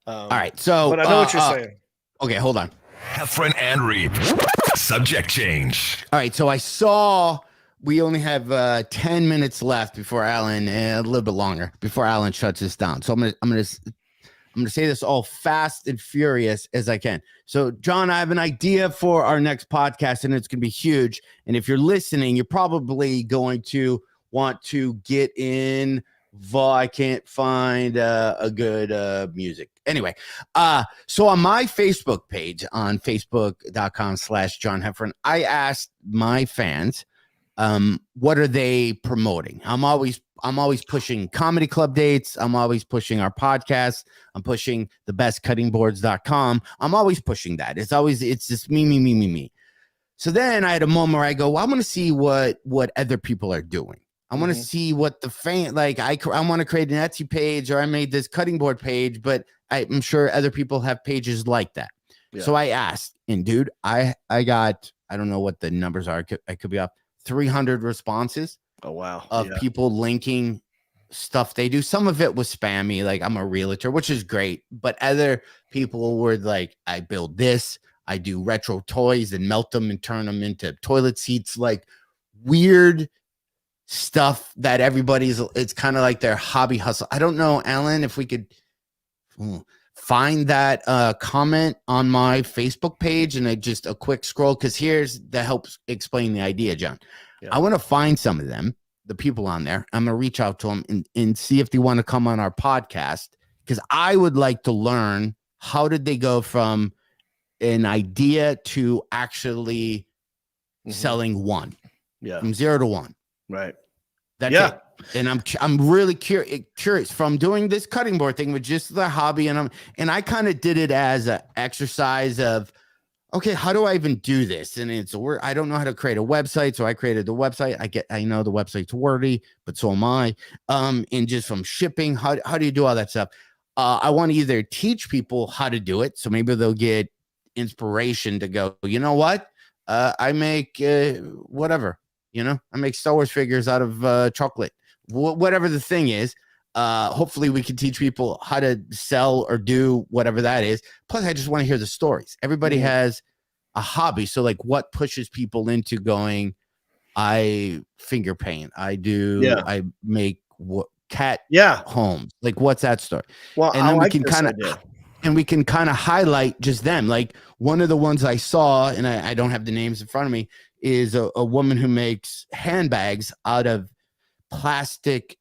All right, so but I know what you're saying. Okay, hold on. Heffron and Reep. Subject change. All right, so I saw we only have 10 minutes left before Alan, a little bit longer before Alan shuts this down. So I'm gonna say this all fast and furious as I can. So, John, I have an idea for our next podcast, and it's going to be huge. And if you're listening, you're probably going to want to get in. I can't find a good music. Anyway, so on my Facebook page, on facebook.com/John Heffron, I asked my fans, what are they promoting? I'm always pushing comedy club dates. I'm always pushing our podcast. I'm pushing thebestcuttingboards.com. I'm always pushing that. It's just me. So then I had a moment where I go, well, I'm going to see what other people are doing. I want to see what the fan, like I want to create an Etsy page, or I made this cutting board page, but I'm sure other people have pages like that. Yeah. So I asked, and dude, I got, I don't know what the numbers are. I could be up 300 responses. Oh, wow. Of people linking stuff they do. Some of it was spammy, like I'm a realtor, which is great. But other people were like, I build this. I do retro toys and melt them and turn them into toilet seats, like weird stuff that it's kind of like their hobby hustle. I don't know, Alan, if we could find that comment on my Facebook page and just a quick scroll, because that helps explain the idea, John. Yeah. I want to find some of them, the people on there. I'm going to reach out to them and see if they want to come on our podcast, because I would like to learn, how did they go from an idea to actually selling one? Yeah. From 0 to 1. Right. That's it. And I'm really curious from doing this cutting board thing with just the hobby, and I kind of did it as an exercise of, okay, how do I even do this? And I don't know how to create a website, so I created the website. I know the website's wordy, but so am I. And just from shipping, how do you do all that stuff? I want to either teach people how to do it, so maybe they'll get inspiration to go, you know what? I make whatever, I make Star Wars figures out of chocolate. Whatever the thing is, hopefully we can teach people how to sell or do whatever that is. Plus, I just want to hear the stories. Everybody has a hobby. So like, what pushes people into going, I finger paint, I make cat homes. Like, what's that story? Well, and then we can kind of highlight just them. Like, one of the ones I saw, and I don't have the names in front of me, is a woman who makes handbags out of plastic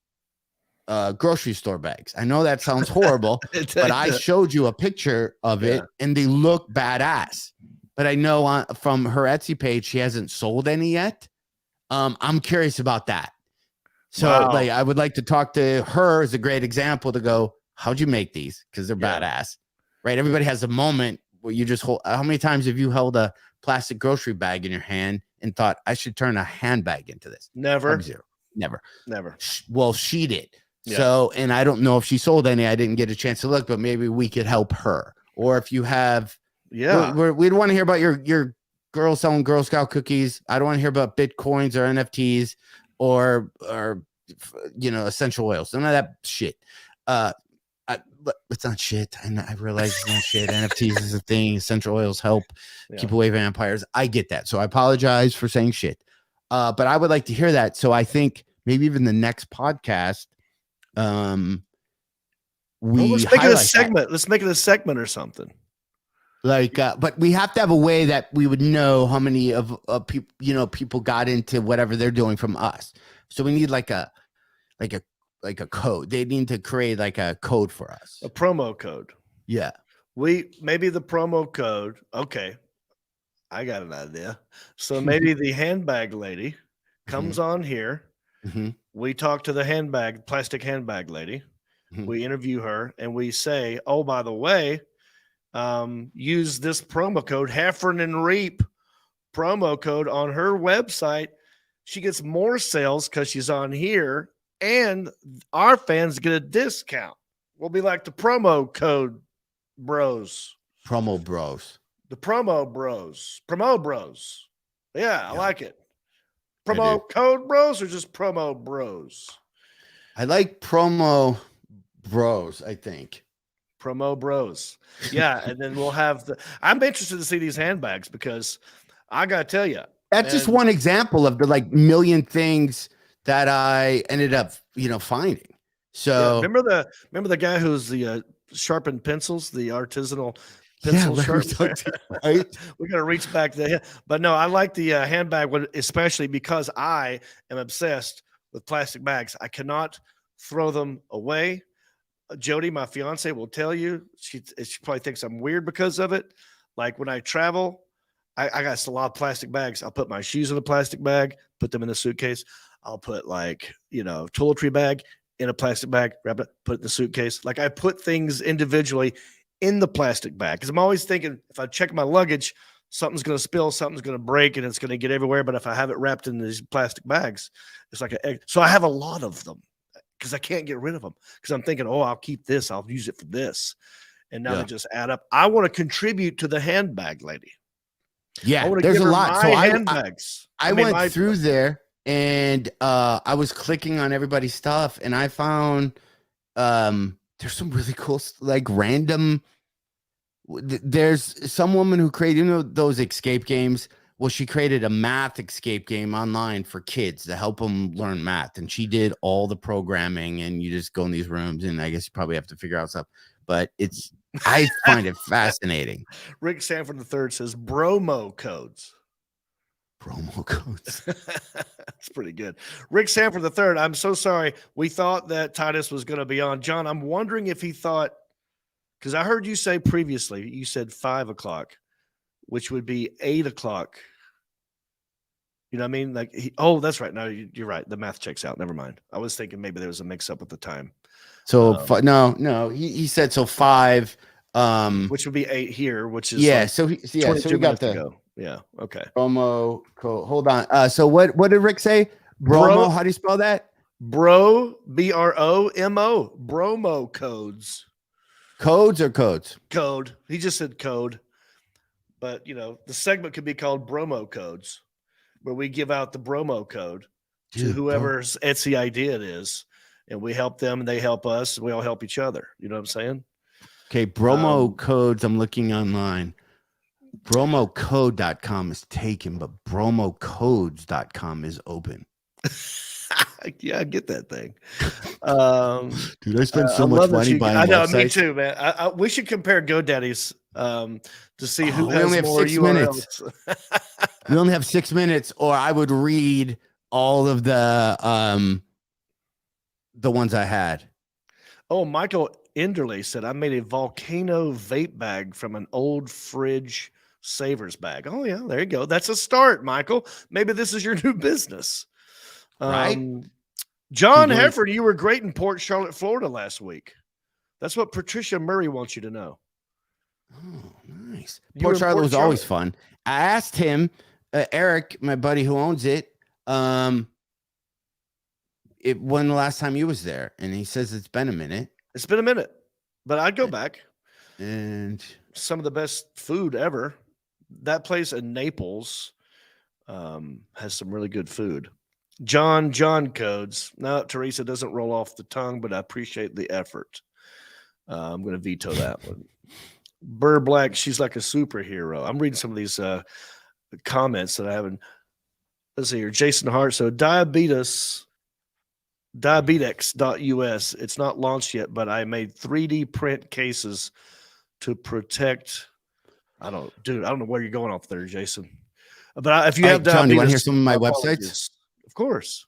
grocery store bags. I know that sounds horrible, but I showed you a picture of it and they look badass. But I know from her Etsy page, she hasn't sold any yet. I'm curious about that. So like, I would like to talk to her as a great example to go, how'd you make these? Because they're badass, right? Everybody has a moment where you just hold. How many times have you held a plastic grocery bag in your hand and thought, I should turn a handbag into this? Never. Zero. Never. Well, she did. So, and I don't know if she sold any. I didn't get a chance to look, but maybe we could help her. Or if you have, we'd want to hear about your girl selling Girl Scout cookies. I don't want to hear about Bitcoins or NFTs or essential oils. None of that shit. It's not shit. I realize it's not shit. NFTs is a thing. Essential oils help keep away vampires. I get that. So I apologize for saying shit. But I would like to hear that. So I think maybe even the next podcast, let's make it a segment. Let's make it a segment or something. Like, but we have to have a way that we would know how many of people, people got into whatever they're doing from us. So we need like a code. They need to create like a code for us. A promo code. Yeah. Maybe the promo code. Okay. I got an idea. So maybe the handbag lady comes on here. We talk to the plastic handbag lady. We interview her and we say, oh, by the way, use this promo code, Heffron and Reep promo code on her website. She gets more sales because she's on here, and our fans get a discount. We'll be like the promo code bros. Promo bros. The promo bros. Promo bros. Yeah, I like it. Promo code bros or just promo bros? I like promo bros, I think. Promo bros. Yeah, and then we'll have I'm interested to see these handbags because I got to tell you. That's just one example of the like million things that I ended up, finding. So remember the guy who's the sharpened pencils, the artisanal pencil sharpener. Right? We got to reach back there. But no, I like the handbag one, especially because I am obsessed with plastic bags. I cannot throw them away. Jody, my fiance, will tell you, she probably thinks I'm weird because of it. Like when I travel, I got a lot of plastic bags. I'll put my shoes in a plastic bag, put them in a suitcase. I'll put toiletry bag in a plastic bag, wrap it, put it in the suitcase. Like I put things individually in the plastic bag because I'm always thinking if I check my luggage, something's going to spill, something's going to break, and it's going to get everywhere. But if I have it wrapped in these plastic bags, it's like so I have a lot of them because I can't get rid of them because I'm thinking, oh, I'll keep this, I'll use it for this, and now they just add up. I want to contribute to the handbag lady. Yeah, there's a lot. So handbags. I went through there and I was clicking on everybody's stuff, and I found there's some really cool, like random. There's some woman who created, those escape games. Well, she created a math escape game online for kids to help them learn math, and she did all the programming. And you just go in these rooms, and I guess you probably have to figure out stuff. But it's I find it fascinating. Rick Sanford III says bromo codes. Promo codes. That's pretty good. Rick Sanford III, I'm so sorry. We thought that Titus was going to be on. John, I'm wondering if he thought, because I heard you say previously, you said 5 o'clock, which would be 8 o'clock. You know what I mean? Like, that's right. No, you're right. The math checks out. Never mind. I was thinking maybe there was a mix up at the time. So no, he said so 5. Which would be 8 here, which is yeah. like So so we got the ago. Yeah. Okay. promo code. Hold on. So what did Rick say? Bromo. How do you spell that? BROMO. Bromo codes. Codes or codes? Code. He just said code. But the segment could be called Bromo Codes, where we give out the Bromo code to whoever's Etsy idea it is, and we help them and they help us, and we all help each other. You know what I'm saying? Okay, Bromo codes. I'm looking online. Bromocode.com is taken, but bromocodes.com is open. Yeah, I get that thing. Dude, I spent so much money buying I know, websites. me too, man. We should compare GoDaddy's to see who we has only have more 6 URLs. minutes. We only have 6 minutes, or I would read all of the ones I had. Oh, Michael Enderley said, I made a volcano vape bag from an old fridge savers bag. Oh, yeah, there you go. That's a start, Michael. Maybe this is your new business. Right? John Heffron, you were great in Port Charlotte, Florida last week. That's what Patricia Murray wants you to know. Oh, nice. Port Charlotte was always fun. I asked him, Eric, my buddy who owns it, when the last time you was there, and he says it's been a minute. It's been a minute, but I'd go back. And some of the best food ever. That place in Naples has some really good food. John codes. No, Teresa doesn't roll off the tongue, but I appreciate the effort. I'm going to veto that one. Burr Black, she's like a superhero. I'm reading some of these comments that I haven't. Let's see here. Jason Hart. So diabetes.us. It's not launched yet, but I made 3D print cases to protect. I don't know where you're going off there, Jason. But if you have diabetes, John, you want to hear some of my websites? Of course.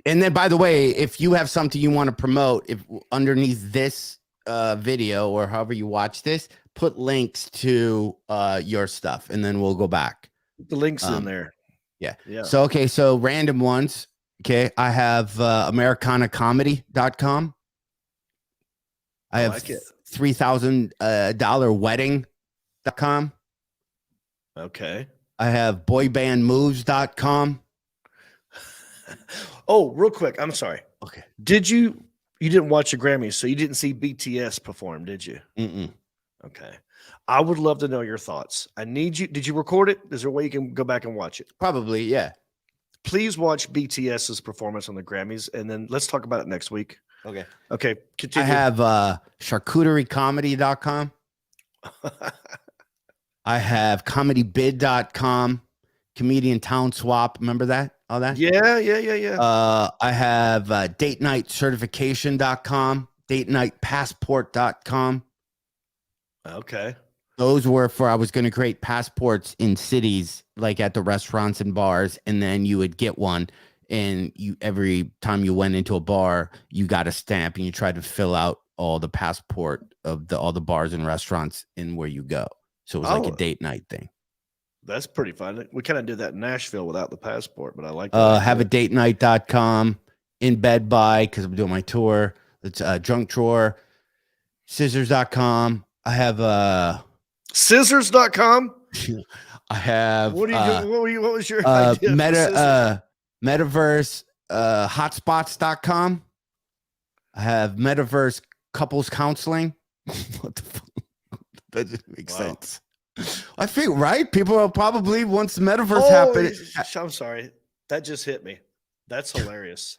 And then, by the way, if you have something you want to promote, if underneath this video or however you watch this, put links to your stuff, and then we'll go back. The links in there. Yeah. Yeah. So, okay. So random ones. Okay. I have AmericanaComedy.com. I have $3,000 wedding.com. Okay. I have boybandmoves.com. Oh, real quick. I'm sorry. Okay. You didn't watch the Grammys, so you didn't see BTS perform, did you? Mm-mm. Okay. I would love to know your thoughts. I need you. Did you record it? Is there a way you can go back and watch it? Probably. Yeah. Please watch BTS's performance on the Grammys, and then let's talk about it next week. Okay. Okay. Continue. I have charcuteriecomedy.com. I have comedybid.com, comedian town swap. Remember that? All that? Yeah. I have datenightcertification.com, datenightpassport.com. Okay. Those were for, I was going to create passports in cities, like at the restaurants and bars, and then you would get one, and every time you went into a bar, you got a stamp, and you tried to fill out all the passport of all the bars and restaurants in where you go. So it was like a date night thing. That's pretty fun. We kind of did that in Nashville without the passport, but I like that. Have a datenight.com, in bed by, because I'm doing my tour. It's junk drawer, scissors.com. I have scissors.com. I have what was your idea? Metaverse hotspots.com. I have metaverse couples counseling. What the fuck? That doesn't make sense. I think, right? People will probably, once the metaverse happens. I'm sorry. That just hit me. That's hilarious.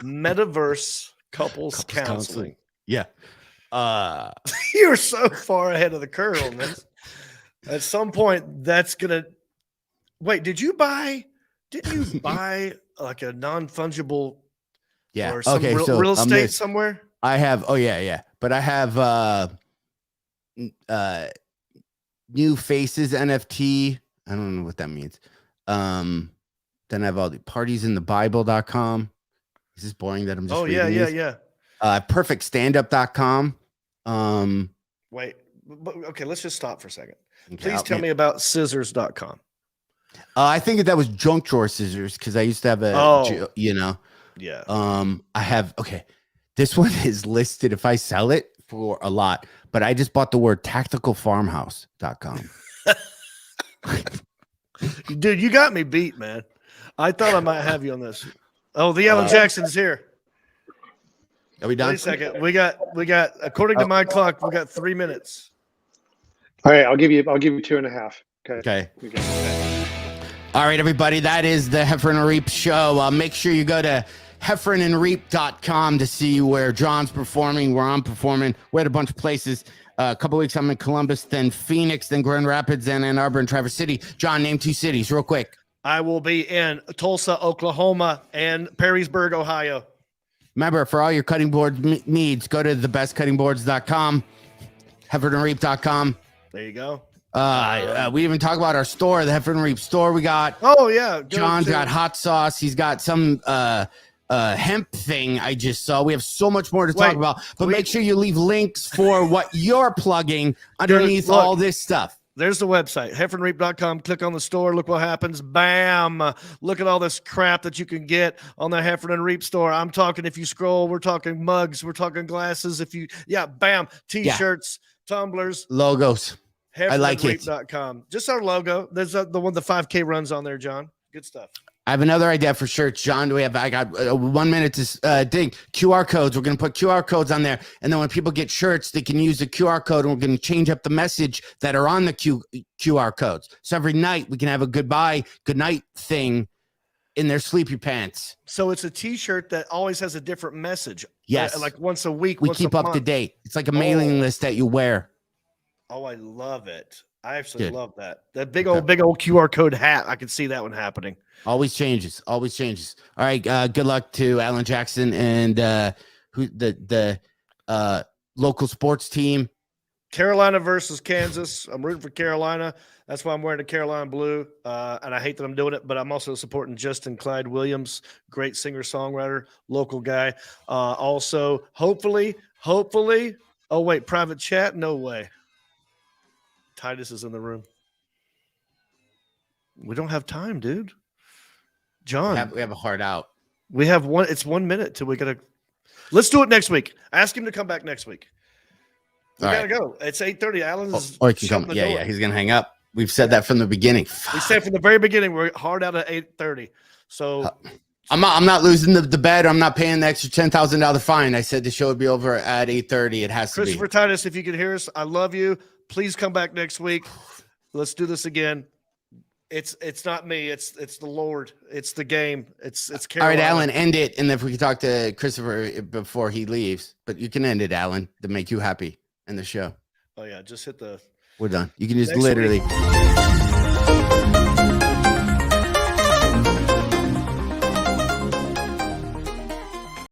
Metaverse couples counseling. Yeah. You're so far ahead of the curve on this. At some point, that's gonna wait. Didn't you buy like a non-fungible or some real estate somewhere? I have, but I have new faces NFT. I don't know what that means. Then I have all the partiesinthebible.com. Is this boring that I'm just reading these? Yeah. Perfectstandup.com. Wait, okay, let's just stop for a second. Okay, Please tell me about scissors.com. I think that was junk drawer scissors because I used to have Yeah. I have, okay. This one is listed if I sell it for a lot, but I just bought the word tacticalfarmhouse.com. Dude, you got me beat, man. I thought I might have you on this. Oh, the Alan Jackson's here. Are we done? Wait a second. We got according to my clock, we got 3 minutes. All right, I'll give you 2.5. Okay. Okay. All right, everybody. That is the Heffron and Reep Show. Make sure you go to heffronandreep.com to see where John's performing, where I'm performing. We're at a bunch of places. A couple weeks I'm in Columbus, then Phoenix, then Grand Rapids, then Ann Arbor and Traverse City. John, name 2 cities real quick. I will be in Tulsa, Oklahoma, and Perrysburg, Ohio. Remember, for all your cutting board needs, go to thebestcuttingboards.com, heffronandreep.com. There you go. We didn't even talk about our store, the Heffron Reep store. We got John's got hot sauce. He's got some hemp thing I just saw. We have so much more to talk about, but make sure you leave links for what you're plugging underneath all this stuff. There's the website, heffronreep.com. Click on the store. Look what happens. Bam. Look at all this crap that you can get on the Heffron and Reep store. I'm talking, if you scroll, we're talking mugs. We're talking glasses. Bam. T-shirts, tumblers. Logos. I like it. Just our logo. There's the one the 5K runs on there, John. Good stuff. I have another idea for shirts, John. I got 1 minute to dig QR codes. We're going to put QR codes on there. And then when people get shirts, they can use the QR code, and we're going to change up the message that are on the QR codes. So every night we can have a goodbye, good night thing in their sleepy pants. So it's a T-shirt that always has a different message. Yes. Like once a week. We keep up to date. It's like a mailing list that you wear. Oh, I love it. I actually love that. That big old QR code hat. I can see that one happening. Always changes. Always changes. All right. Good luck to Alan Jackson and the local sports team. Carolina versus Kansas. I'm rooting for Carolina. That's why I'm wearing the Carolina blue. And I hate that I'm doing it, but I'm also supporting Justin Clyde Williams, great singer-songwriter, local guy. Also, hopefully. Oh, wait, private chat? No way. Titus is in the room. We don't have time, dude. John. We have a hard out. We have one. It's 1 minute till we got to. Let's do it next week. Ask him to come back next week. We got to go. It's 8:30. Alan's. Or he can come. Yeah. He's going to hang up. We've said that from the beginning. We said from the very beginning, we're hard out at 8:30. So I'm not losing the bet. I'm not paying the extra $10,000 fine. I said the show would be over at 8:30. It has to be. Christopher Titus, if you can hear us, I love you. Please come back next week. Let's do this again. It's not me. It's the Lord. It's the game. It's Carolina. All right, Alan, end it. And if we can talk to Christopher before he leaves, but you can end it, Alan, to make you happy in the show. Oh yeah, just hit the. We're done. You can just literally.